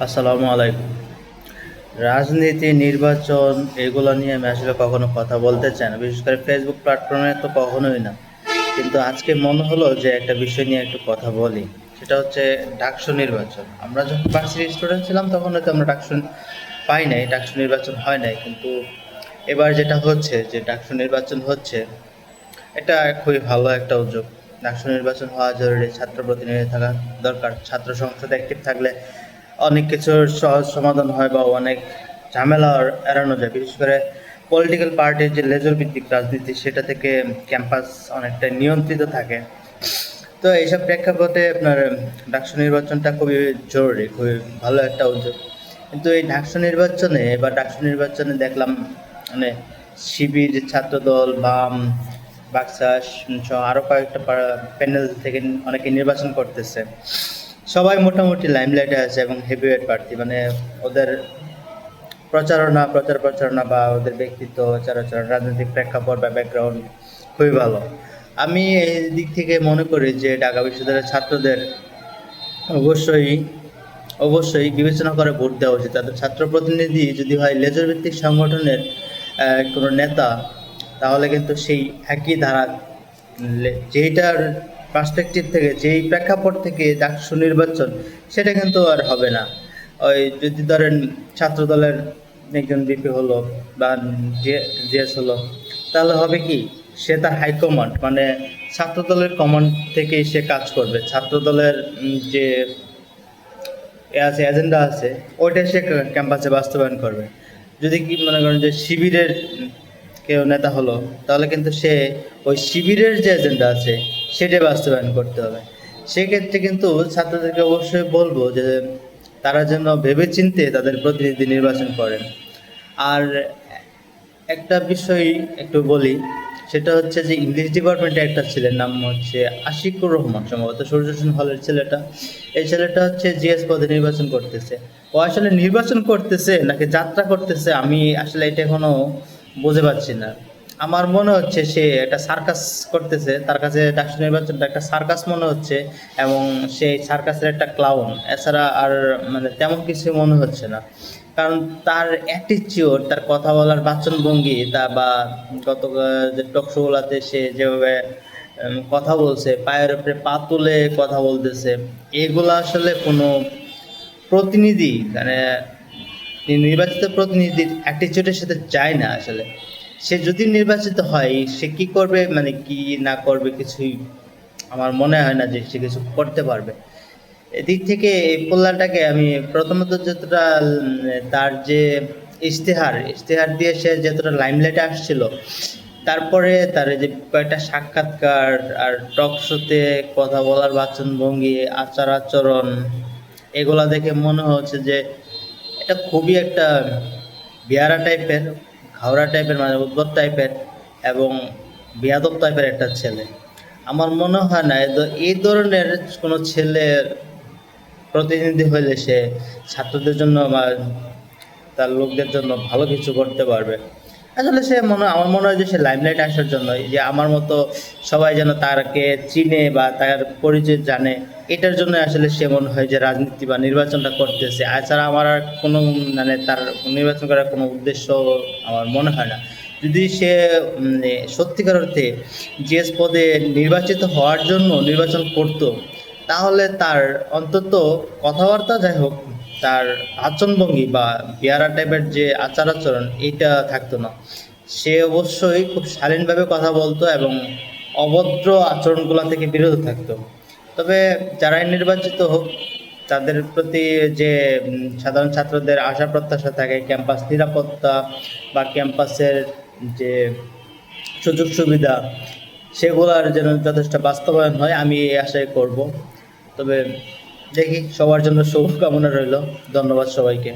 আসসালামু আলাইকুম। রাজনীতি, নির্বাচন এগুলো নিয়ে আমি আসলে কখনো কথা বলতে চাই না। বিশেষ করে ফেসবুক প্ল্যাটফর্মে তো কখনোই না। কিন্তু আজকে মনে হলো যে একটা বিষয় নিয়ে একটু কথা বলি। সেটা হচ্ছে ডাকসু নির্বাচন। আমরা যখন ভার্সিটি স্টুডেন্ট ছিলাম তখন হয়তো আমরা ডাকসু পাই নাই, ডাকসু নির্বাচন হয় নাই। কিন্তু এবার যেটা হচ্ছে যে ডাকসু নির্বাচন হচ্ছে, এটা খুবই ভালো একটা উদ্যোগ। ডাকসু নির্বাচন হওয়া জরুরি, ছাত্র প্রতিনিধি থাকা দরকার। ছাত্র সংসদ অ্যাক্টিভ থাকলে অনেক কিছুর সহজ সমাধান হয় বা অনেক ঝামেলা এড়ানো যায়। বিশেষ করে পলিটিক্যাল পার্টির যে লেজর ভিত্তিক রাজনীতি, সেটা থেকে ক্যাম্পাস অনেকটা নিয়ন্ত্রিত থাকে। তো এইসব প্রেক্ষাপটে আপনার ডাকসু নির্বাচনটা খুবই জরুরি, খুবই ভালো একটা উদ্যোগ। কিন্তু এই ডাকসু নির্বাচনে দেখলাম মানে শিবির, ছাত্রদল, বাম, বাকশাস সহ আরও কয়েকটা প্যানেল থেকে অনেকে নির্বাচন করতেছে। সবাই মোটামুটি লাইমলাইটে আছে এবং হেভিওয়েট প্রার্থী, মানে ওদের প্রচারণা বা ওদের ব্যক্তিত্ব, আচার-আচরণ, রাজনৈতিক প্রেক্ষাপট বা ব্যাকগ্রাউন্ড খুবই ভালো। আমি এই দিক থেকে মনে করি যে ঢাকা বিশ্ববিদ্যালয়ের ছাত্রদের অবশ্যই বিবেচনা করে ভোট দেওয়া উচিত। তাদের ছাত্র প্রতিনিধি যদি হয় লেজর ভিত্তিক সংগঠনের কোনো নেতা, তাহলে কিন্তু সেই একই ধারা যেইটার পার্সপেক্টিভ থেকে, যেই প্রেক্ষাপট থেকে ডাকসু নির্বাচন, সেটা কিন্তু আর হবে না। ওই যদি ধরেন ছাত্রদলের একজন ভিপি হলো বা জিএস হলো, তাহলে হবে কি, সে তার হাইকমান্ড মানে ছাত্রদলের কমান্ড থেকেই সে কাজ করবে। ছাত্রদলের যে এজেন্ডা আছে ওইটাই সে ক্যাম্পাসে বাস্তবায়ন করবে। যদি কি মনে করেন যে শিবিরের কেউ নেতা হলো, তাহলে কিন্তু সে ওই শিবিরের যে এজেন্ডা আছে সেটাই বাস্তবায়ন করতে হবে। সেক্ষেত্রে কিন্তু ছাত্রদেরকে অবশ্যই বলবো যে তারা যেন ভেবেচিন্তে তাদের প্রতিনিধি নির্বাচন করেন। আর একটা বিষয় একটু বলি, সেটা হচ্ছে যে ইংলিশ ডিপার্টমেন্টে একটা ছেলের নাম হচ্ছে আশিকুর রহমান, সম্ভবত সূর্যসেন হলের ছেলেটা। এই ছেলেটা হচ্ছে জিএস পদে নির্বাচন করতেছে। ও আসলে নির্বাচন করতেছে নাকি যাত্রা করতেছে, আমি আসলে এটা এখনো বুঝে পাচ্ছি না। আমার মনে হচ্ছে সে একটা সার্কাস করতেছে, তার কাছে ডাকসু নির্বাচনটা একটা সার্কাস মনে হচ্ছে, এবং সেই সার্কাসের একটা ক্লাউন, এছাড়া আর মানে তেমন কিছু মনে হচ্ছে না। কারণ তার অ্যাটিচিউড, তার কথা বলার বাচনভঙ্গি, তা বা গত যে টক শোগুলাতে সে যেভাবে কথা বলছে, পায়ের উপরে পা তুলে কথা বলতেছে, এগুলো আসলে কোনো প্রতিনিধি মানে নির্বাচিত প্রতিনিধির অ্যাটিচিউডের সাথে যায় না আসলে। সে যদি নির্বাচিত হয় সে কি করবে, মানে কি না করবে কিছুই আমার মনে হয় না যে সে কিছু করতে পারবে। এদিক থেকে এই পোল্লাটাকে আমি প্রথমত যতটা তার যে ইশতেহার দিয়ে সে যতটা লাইমলাইটে আসছিল, তারপরে তার এই যে কয়েকটা সাক্ষাৎকার আর টক শোতে কথা বলার বাচনভঙ্গি, আচার আচরণ, এগুলা দেখে মনে হচ্ছে যে এটা খুবই একটা বেয়ারা টাইপের, ঘাওড়া টাইপের, মানে উদ্ভট টাইপের এবং বেয়াদব টাইপের একটা ছেলে। আমার মনে হয় না এই ধরনের কোনো ছেলের প্রতিনিধি হইলে সে ছাত্রদের জন্য বা তার লোকদের জন্য ভালো কিছু করতে পারবে। আসলে আমার মনে হয় যে সে লাইমলাইট আসার জন্য, যে আমার মতো সবাই যেন তাকে চিনে বা তার পরিচয় জানে, এটার জন্য আসলে সে মনে হয় যে রাজনীতি বা নির্বাচনটা করতেছে। এছাড়া আমার আর কোনো মানে তার নির্বাচন করার কোনো উদ্দেশ্য আমার মনে হয় না। যদি সে সত্যিকার অর্থে জিএস পদে নির্বাচিত হওয়ার জন্য নির্বাচন করতো, তাহলে তার অন্তত কথাবার্তা যাই হোক, তার আচরণভঙ্গি বা পেয়ারা টাইপের যে আচার আচরণ, এটা থাকতো না। সে অবশ্যই খুব শালীনভাবে কথা বলতো এবং অভদ্র আচরণগুলো থেকে বিরত থাকতো। তবে যারাই নির্বাচিত হোক, তাদের প্রতি যে সাধারণ ছাত্রদের আশা প্রত্যাশা থাকে, ক্যাম্পাস নিরাপত্তা বা ক্যাম্পাসের যে সুযোগ সুবিধা, সেগুলোর যেন যথেষ্ট বাস্তবায়ন হয়, আমি এই আশাই করব। তবে দেখি, সবার জন্য শুভকামনা রইল। ধন্যবাদ সবাইকে।